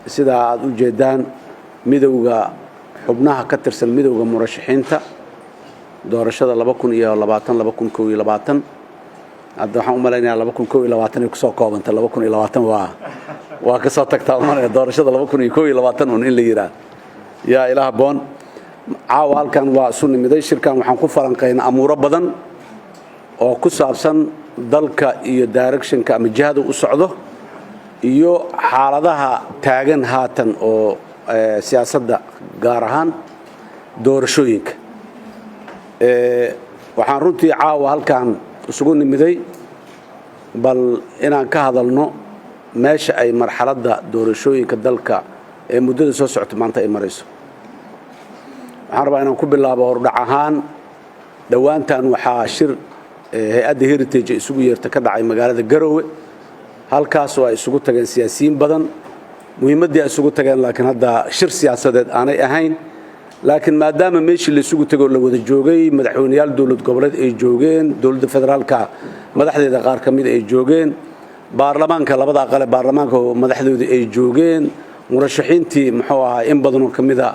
sida aad u jeedaan midowga xubnaha ka tirsan midowga murashaxiinta doorashada 2020 hadda waxaan u maleynayaa 2021 ay ku soo koobantay 2020 waa ka soo tagtaa umaleeya doorashada 2021 in la yiraahdo yaa ilaah boon caawa halkan waa isu nimiday shirkan waxaan ku falanqeynaa amuuro badan oo ku saabsan dalka iyo directionka ama jihada u socdo iyo xaaladaha taagan haatan oo siyaasadda gaar ahaan doorashooyinka waxaan runtii caawa halkan isugu nimiday bal inaan ka hadalno meesha ay marxaladda doorashooyinka dalka ee muddada soo socota maanta ay marayso waxaan rabaa inaan ku bilaabo hordhac ahaan dhowaantan waxaa shir hay-adda heritage isugu yeerta ka dhacay magaalada Garowe halkaas oo ay isugu tageen siyaasiyiin badan muhiimadii ay isugu tageen laakiin hadda shir siyaasadeed aanay ahayn laakiin maadaama meeshii la isugu tago la wada joogay madaxweynayaal dawlad goboleed ay joogeen dawladda federaalka madaxdeeda qaar ka mid ay joogeen baarlamaanka labada aqal baarlamaanka madaxdooda ay joogeen murashaxiintii muxuu ahaa in badan oo kamida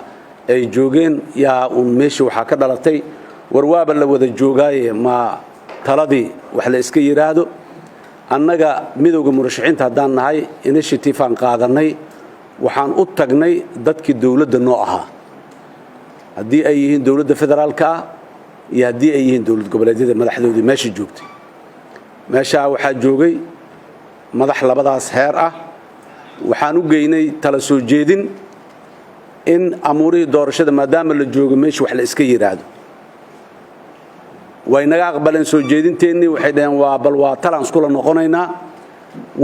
ay joogeen yaa meeshii waxa ka dhalatay warwaaba la wada joogaaye ma taladii wax la iska yiraahdo annaga midowga murashaxiinta haddaan nahay initiative aan qaadanay waxaan u tagnay dadkii dawladda noo ahaa haddii ay yihiin dawladda federaalka iyo haddii ay yihiin dawlad goboleedyada madaxdoodii meesha joogtay meesha waxaa joogay madax labadaas heer ah waxaan u geynay tala soo jeedin in amuurihii doorashada maadaama la joogo meesha wax la iska yiraahdo way naga aqbaleen soo jeedinteennii waxay dhaheen waa talaan iskula noqonaynaa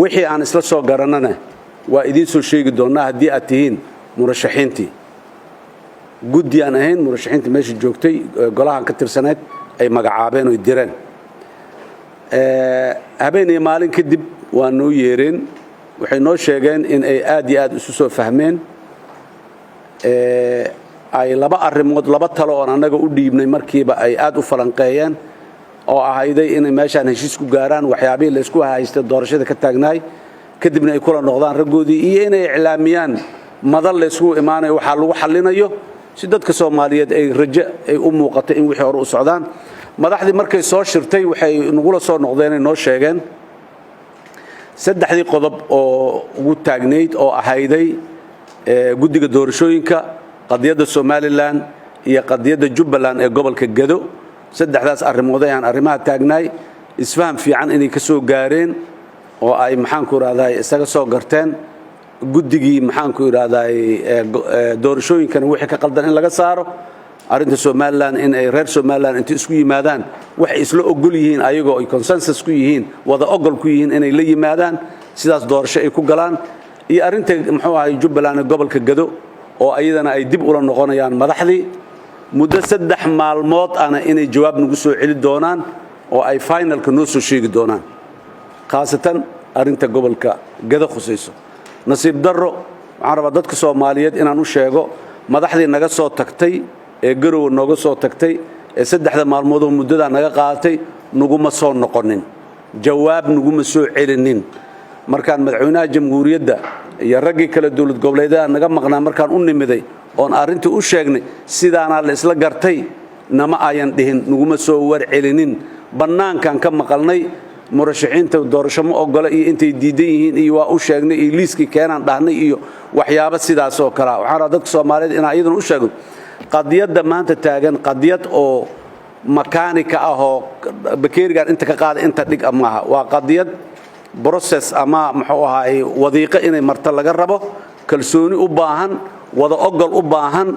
wixii aan isla soo garanana waa idiin soo sheegi doonaa haddii aad tihiin murashaxiintii guddi aan ahayn murashaxiintii meesha joogtay golahan ka tirsaneed ay magacaabeen oo direen habeen iyo maalin kadib waa noo yeereen waxay noo sheegeen in ay aad iyo aad isu soo fahmeen ay laba arrimood laba talo oo anaga u dhiibnay markiiba ay aad u falanqeeyeen oo ahayday inay meeshaan heshiis ku gaaraan waxyaabihii la isku haystay doorashada ka taagnaay kadibna ay kula noqdaan raggoodii iyo inay iclaamiyaan madal la isku imaanayo waxa lagu xallinayo si dadka Soomaaliyeed ay rajo ay u muuqato in wixii hore u socdaan madaxdii markay soo shirtay waxay nagula soo noqdeen noo sheegeen saddexdii qodob oo ugu taagneyd oo ahayday guddiga doorashooyinka qadiyadda Somaliland iyo qadiyadda Jubbaland ee gobolka Gado saddexdaas arrimood ayaan arrimaha taagnaay isfaham fiican inay ka soo gaareen oo ay maxaan ku raadayay isaga soo garteen guddigii maxaan ku raadayay doorashooyinkana wixii ka qaldan in laga saaro arinta Somaliland in ay reer Somaliland inta isku yimaadaan wax isla ogol yihiin ayagoo ay consensus ku yihiin wada ogol ku yihiin inay la yimaadaan sidaas doorasho ay ku galaan iyo arinta muxuu ahay Jubbaland ee gobolka Gado oo ayadana ay dib ula noqonayaan madaxdii muddo 3 maalmood ana inay jawaab nagu soo celi doonaan oo ay finalka noo soo sheegi doonaan khaasatan arinta gobolka Gado khusayso nasiib darro waxaan rabaa dadka Soomaaliyeed inaan u sheego madaxdii naga soo tagtay ee Garowe nooga soo tagtay ee 3 maalmood oo muddada naga qaadatay naguma soo noqonin jawaab naguma soo celinin markaan madaxweynaha jamhuuriyadda iyo raggii kala dawlad goboleedyada naga maqnaa markaan u nimiday oon arintii u sheegnay sidaana la isla gartay nama ayan dhihin naguma soo war celinin banaankan ka maqalnay murashaxiinta doorasho ma ogola iyo intay diidan yihiin iyo waa u sheegnay iyo liiskii keenan dhahnay iyo waxyaabo sidaas oo kala waxaan rabaa dadka Soomaaliyeed in ay u sheego qadiyadda maanta taagan qadiyad oo makaanika ah oo bakeerigan inta ka qaada inta dhig amaha waa qadiyad process ama muxuu ahaay wadiiqo inay marta laga rabo kalsooni u baahan wada ogol u baahan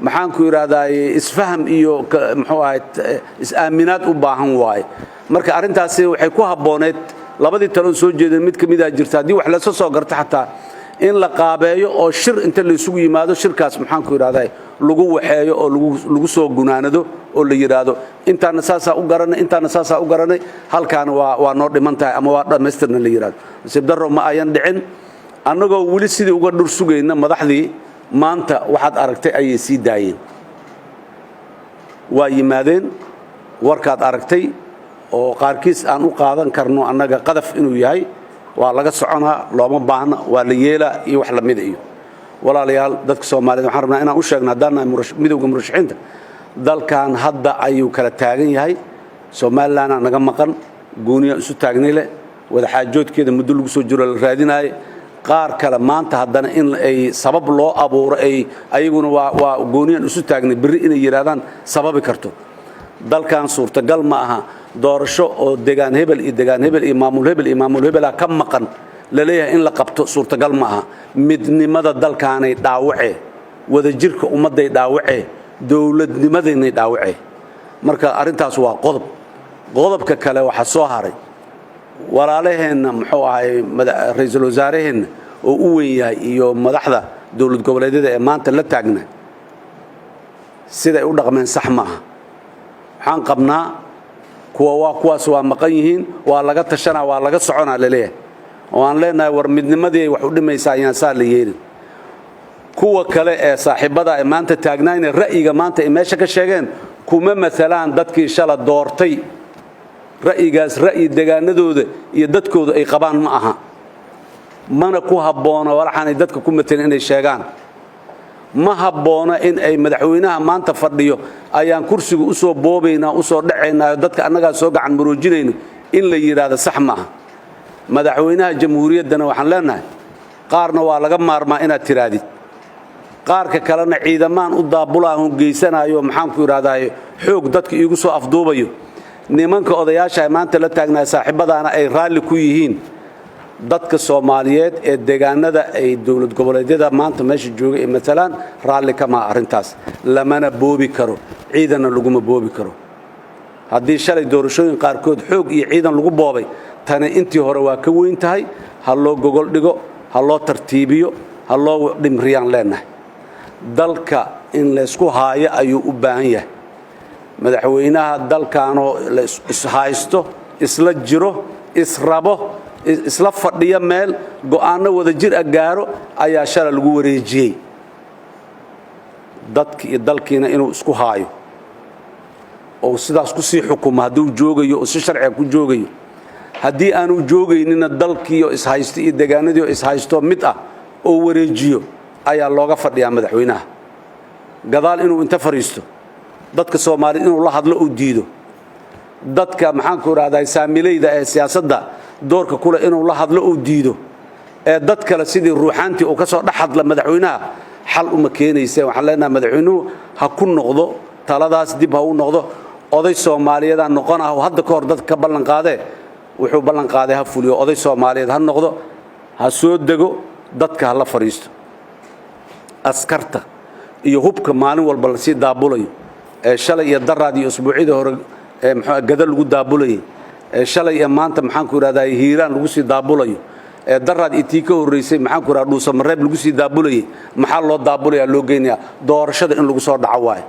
maxaan ku yiraahdaa isfaham iyo muxuu ahaay is-aaminaad u baahan waay marka arintaasi waxay ku habooneed labadii talo soo jeedeen mid kamid ah jirta hadii wax la soo garta xataa in la qaabeeyo oo shir inta la isugu yimaado shirkaas maxaan ku yiraahdaa lagu waxeeyo oo lagu soo gunaanado oo la yiraahdo intaana saasa u garanay halkaan waa noo dhimantahay ama waa dhameystirna la yiraahdo sib darro ma ayan dhicin annagoo wali sidii uga dhur sugayna madaxdii maanta waxaad aragtay ay sii daayeen waa yimaadeen warkaad aragtay oo qaarkiis aan u qaadan karno annaga qadaf inuu yahay waa laga soconaa looma baahna waa la yeelaa iyo wax la mid iyo walaalayaal dadka Soomaaliyeed waxaan rabnaa inaan u sheegno hadaan midowga murashaxiinta dalkan hadda ayuu kala taagan yahay Soomaaliland naga maqan gooniya isu taagnay leh wada xaajoodkeeda muddo lagu soo jiro la raadinay qaar kale maanta haddana in ay sabab loo abuuro ay ayaguna waa gooniyan isu taagnay bari inay yiraahdaan sababi karto dalkan suurtagal ma aha doorasho oo deegaan hebel iyo maamul hebel ka maqan la leeyahay in la qabto suurtagal ma aha midnimada dalkaanay dhaawacay wada jirka ummaday dhaawacay dawladnimadeenay dhaawacay marka arintaas waa qodobka kale waxa soo haray walaalaheena muxuu ahay ra'iisul wasaaraheena oo u weyn yahay iyo madaxda dawlad goboleedyada ee maanta la taagna sida ay u dhaqmeen sax ma aha waxaan qabnaa kuwaas waa maqan yihiin waa laga tashanaa waa laga soconaa leeyahay oo aan leenahay war midnimadii wax u dhimaysaa ayaan saa la yeelin kuwa kale ee saaxiibada ee maanta taagnaayna ra'yiga maanta ay meesha ka sheegeen kuma maalaan dadkii shala doortay ra'yigaas ra'yi deegaanadooda iyo dadkooda ay qabaan ma aha mana ku habboona walaxanay dadka ku mataleen inay sheegaan ma habboona in ay madaxweynaha maanta fadhiyo ayaan kursiga u soo boobaynaa u soo dhacaynaa dadka annaga soo gacan maroojinayno in la yiraahdo sax ma aha madaxweynaha jamhuuriyaddana waxaan leenahay qaarna waa laga maarmaa inaad tiraadid qaarka kalena ciidamaan u daabulaahan geysanayo maxaan ku yiraahdaa xoog dadka iigu soo afduubayo nimanka odayaasha maanta la taagnaa saaxiibadaana ay raali ku yihiin dadka Soomaaliyeed ee deegaanada ay dawlad goboleedyada maanta meesha jooga ee matalaan raali kama arintaas lamana boobi karo ciidana laguma boobi karo haddii shalay doorashooyin qaarkood xoog iyo ciidan lagu boobay tani intii hore waa ka weyn tahay ha loo gogol dhigo ha loo tartiibiyo ha loo dhimriyaan leenahay dalka in la isku haayo ayuu u baahan yahay madaxweynaha dalkaanoo la ishaysto isla jiro israbo isla fadhiya meel go'aano wada jir gaaro ayaa shala lagu wareejiyay dadkii iyo dalkiina inuu isku haayo oo sidaas ku sii xukumo haduu joogayo oo si sharci ku joogayo haddii aanu joogaynin dalkii iyo ishaysto iyo deegaanadii ishaysto mid ah oo wareejiyo ayaa looga fadhiyaa madaxweynaha gadaal inuu inta fariisto dadka Soomaaliyeed inuu la hadlo oo diido dadka maxaan ku raadayay saamilayda ee siyaasadda doorka kule inuu la hadlo oo diido ee dad kale sidii ruuxaantii oo ka soo dhaxadla madaxweynaha xal uma keenaysa waxaan leenahay madaxweynuhu ha ku noqdo taladaas dib ha u noqdo oday Soomaaliyeed aan noqonahay hadda ka hor dad ka ballan qaadee wuxuu ballan qaaday ha fuliyo oday Soomaaliyeed ha noqdo ha soo dego dadka ha la fariisto askarta iyo hubka maalin walba la sii daabulayo shalay iyo daraadii usbuucida hore maxaa gadal lagu daabulay shalay iyo maanta maxaan ku raadayay hiiraan lagu sii daabulayo daraad intii ka horeysay maxaan ku raad dhuusa mareeb lagu sii daabulay maxaa loo daabulaya loo geenaya doorashada in lagu soo dhaco waay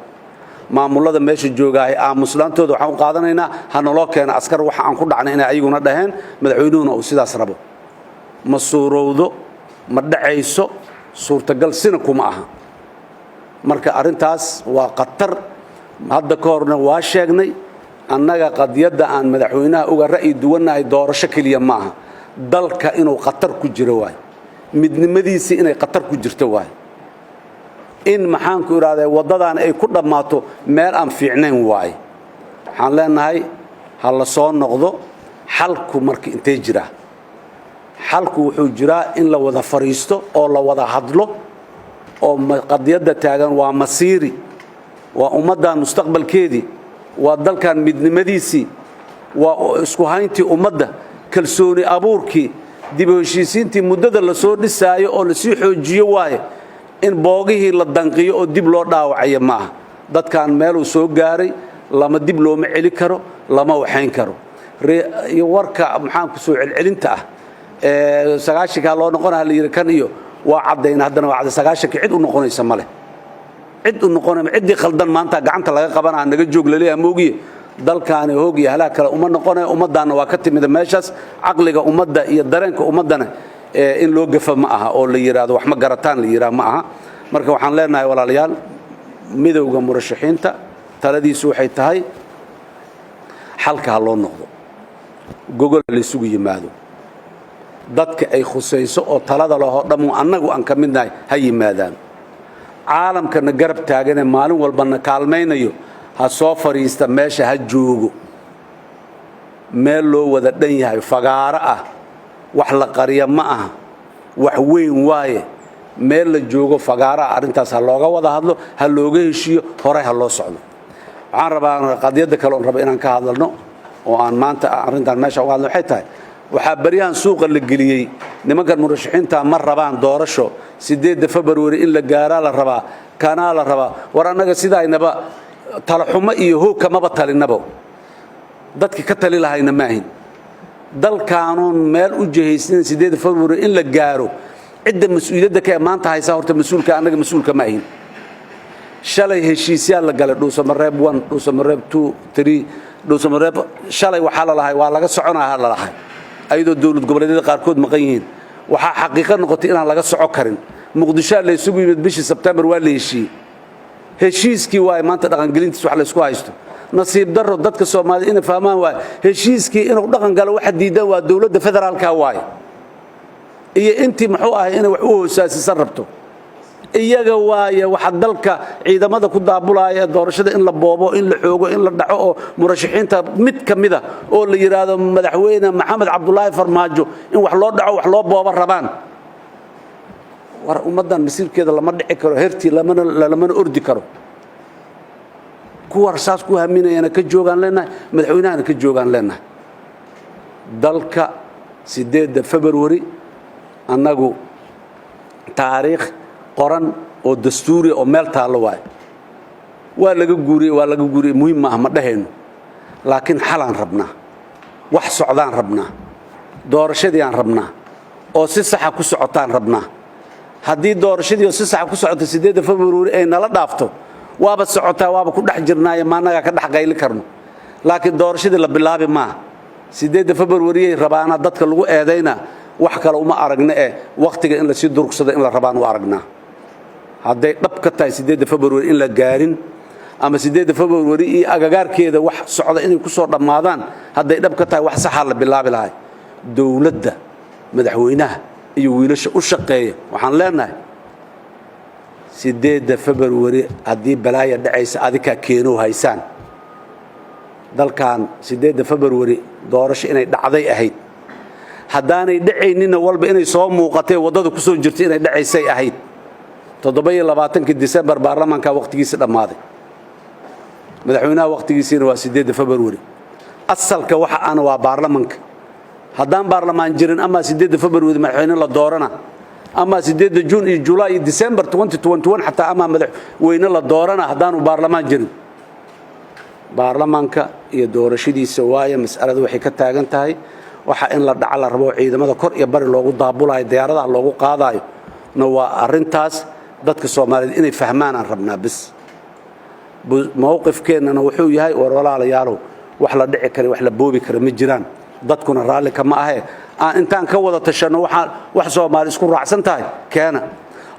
maamulada meesha joogaay aamuslaantooda waxaan u qaadanaynaa hanaloo keena askar waxa aan ku dhacnay inay ayaguna dhaheen madaxweynuhuna uu sidaas rabo ma suurowdo ma dhacayso suurtagal sina kuma aha marka arintaas waa qatar hadda ka horna waa sheegnay annaga qadiyada aan madaxweynaha uga ra'yi duwanahay doorasho kaliya ma aha dalka inuu qatar ku jiro waay midnimadiisa inay qatar ku jirto waay in maxaan ku iraahday wadadan ay ku dhamaato meel aan fiicnayn waay waxaan leenahay ha la soo noqdo xalku markii intee jira xalku wuxuu jiraa in la wada fariisto oo la wada hadlo oo qadiyada taagan waa masiiri waa ummadan mustaqbalkeedii waa dalkan midnimadiisii waa isku hayntii ummadda kalsooni abuurkii dib u heshiisiintii muddada la soo dhisaayo oo la sii xoojiyo waaye in boogihii la danqiyo oo dib loo dhaawacayo maaha dadkan meel uu soo gaaray lama dib looma celi karo lama waxayn karo iyo warka maxaan ku soo celcelinta ah sagaashanka loo noqonayo la yiri kan iyo waa caddayn haddana waa cadday sagaashanka cid u noqonaysa male cid u noqonay cidii khaldan maanta gacanta laga qabanaa naga joog leeyahay moogiye dalkaani hoog iyo halaa kale uma noqonay ummadana waa ka timid meeshaas aqliga ummadda iyo dareenka ummadana in loo gafa ma aha oo la yiraahdo wax ma garataan la yiraahdo ma aha marka waxaan leenahay walaalayaal midowga murashaxiinta taladiisu waxay tahay xalka loo noqdo gogol la isugu yimaado dadka ay khusayso oo talada laho dhammu annagu aan ka midnahay ha yimaadaan caalamkana garab taagane maalin walbana kaalmaynayo ha soo fariista meesha ha joogo meel loo wada dhan yahay fagaaro ah wax la qariyo ma aha wax weyn waaye meel la joogo fagaaro ah arrintaas ha looga wada hadlo ha looga heshiiyo hore ha loo socdo waxaan rabaa qadiyada kale oo raba inaan ka hadalno oo aan maanta arrintan meesha uga hadlo waxay tahay waxaa baryahan suuqa la geliyey nimankan murashaxiinta ma rabaan doorasho 8 February in la gaaraa la rabaa kana la rabaa war annaga sidaynaba tala xumo iyo hoog kamaba talinaba dadkii ka tali lahayna ma ahin dalkaanuun meel u jihaysan 8 February in la gaaro cidda mas'uuliyadda ka maanta haysa horta mas'uulka annaga mas'uulka ma ahin shalay heshiisyaal la galay dhuusamareeb 1 dhuusamareeb 2 3 dhuusamareeb shalay waxa la lahay waa laga soconayaa la lahay ayadoo dawlad goboleedyada qaarkood maqan yihiin waxa xaqiiqo noqotay inaan laga soco karin muqdisho la isugu yimid bishii September waa la heshiiskii waa maanta dhaqan gelintiisa wax la isku haysto nasiib darro dadka Soomaaliyeed inay fahmaan waa heshiiskii inuu dhaqan galo waxa diidan waa dawladda federaalka waay iyo intii muxuu ahay inay wax u hoosaasisan rabto iyaga waaya waxa dalka ciidamada ku daabulaya doorashada in la boobo in la xoogo in la dhaco oo murashaxiinta mid kamida oo la yiraahdo madaxweyne Maxamed Cabdullaahi Farmaajo in wax loo dhaco wax loo boobo rabaan war ummadan masiirkeeda lama dhici karo herti lama ordi karo kuwa rasaas ku haminayana ka joogan leenahay madaxweynahana ka joogan leenahay dalka 8 February annagu taariikh qoran oo dastuuri oo meel taalo waa laga guuriyay muhiim ma ah ma dhahayno laakiin xalaan rabnaa wax socdaan rabnaa doorashadii aan rabnaa oo si sax ah ku socotaan rabnaa haddii doorashadii oo si sax ah ku socoto 8 February ay nala dhaafto waaba socotaa waaba ku dhex jirnaa maanaga ka dhex qayli karno laakiin doorashadii la bilaabi ma 8 February ay rabaana dadka lagu eedayna wax kale uma aragna waqtiga in la si durgsado in la rabaan u aragnaa hadday dhab ka tahay 8 February in la gaarin ama 8 February iyo agagaarkeeda wax socda inay ku soo dhamaadaan hadday dhab ka tahay wax sax ah la bilaabi lahay dawladda madaxweynaha iyo wiilasha u shaqeeya waxaan leenahay 8 February haddii balaaya dhacaysa adika keeno haysaan dalkan 8 February doorasho inay dhacday ahayd haddaanay dhacaynina walba inay soo muuqatay wadada ku soo jirtay inay dhacaysay ahayd 27 December baarlamaanka waqtigiisa dhamaaday madaxweynaha waqtigiisina waa 8 February asalka waxa aan waa baarlamaanka haddaan baarlamaan jirin ama 8 February madaxweyne la doorana ama 8 June iyo July iyo December 2021 xataa ama madaxweyne la doorana haddaanu baarlamaan jirin baarlamaanka iyo doorashadiisa waaya mas'aladu waxay ka taagan tahay waxa in la dhacal rabo ciidamada kor iyo bari loogu daabulayo diyaaradaha loogu qaadayo na waa arintaas dadka Soomaaliyeed inay fahmaan aan rabnaa bis mowqifkeena wuxuu yahay war walaalayaal wax la dhici karo wax la boobi karo ma jiraan dadkuna raali kama ahe aan intaan ka wada tashano wax Soomaali isku raacsan tahay keena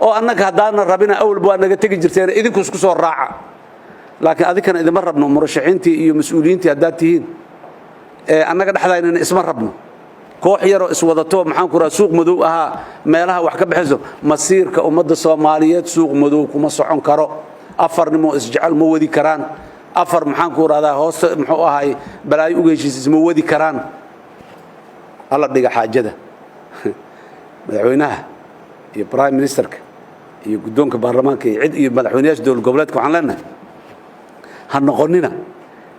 oo annaga hadaan rabina awal baa naga tagi jirteen idinku isku soo raaca laakiin adikana idima rabno murashaxiintii iyo mas'uuliyiintii hadaatihiin annaga dhaxdaynana isma rabno koox yaro iswadato maxaan ku raad suuq madow aha meelaha wax ka bixiso masiirka ummadda Soomaaliyeed suuq madow kuma socon karo afarnimo isjecel ma wadi karaan afar maxaan ku raadaa hoos muxuu ahay balaayo uga heshiis ma wadi karaan alla dhiga xaajada madaxweynaha iyo prime ministerka iyo guddoonka baarlamaanka iyo cid iyo madaxweynayaasha dowlad goboleedka waxaan leenahay ha noqonina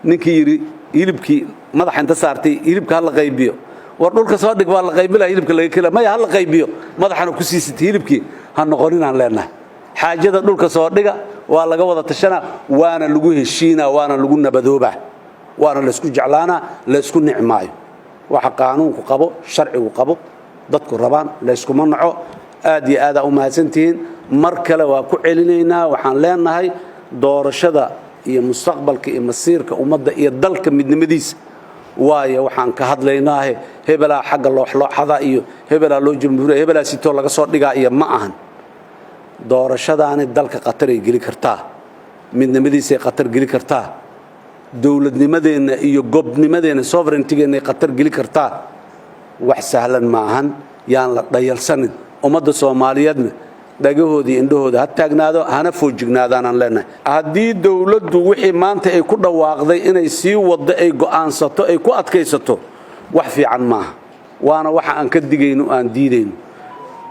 ninkii yiri hilibkii madaxa inta saartay hilibka la qaybiyo war dhulka soo dhig waa la qaybila hilibka laga kala ma yahay la qaybiyo madaxana ku siisitay hilibkii ha noqonina aan leenahay xaajada dhulka soo dhiga waa laga wada tashana waana lagu heshiina waana lagu nabadooba waana la isku jeclaana la isku nicmaayo waxa qaanuunku qabo sharcigu qabo dadku rabaan la isku manaco aad iyo aad u mahadsantiin mar kale waa ku celinaynaa waxaan leenahay doorashada iyo mustaqbalka iyo masiirka ummadda iyo dalka midnimadiisa waaye waxaan ka hadlaynaa hebela xagga loo xada iyo hebela loo jumhuuriyo hebela sito laga soo dhigaa iyo ma ahan doorashadaani dalka qatar ay gali kartaa midnimadiisa qatar gali kartaa dawladnimadeena iyo gobnimadeena sovereignty-geena qatar gali kartaa wax sahlan ma ahan yaan la dhayalsanin ummadda Soomaaliyeedna dhagahoodii indhahooda ha taagnaado hana foojignaadaan aan leenahay haddii dawladdu wixii maanta ay ku dhawaaqday inay sii wado ay go'aansato ay ku adkaysato wax fiican maaha waana waxa aan ka digayno aan diidayno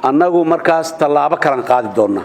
annagu markaas tallaabo kala qaadi doonaa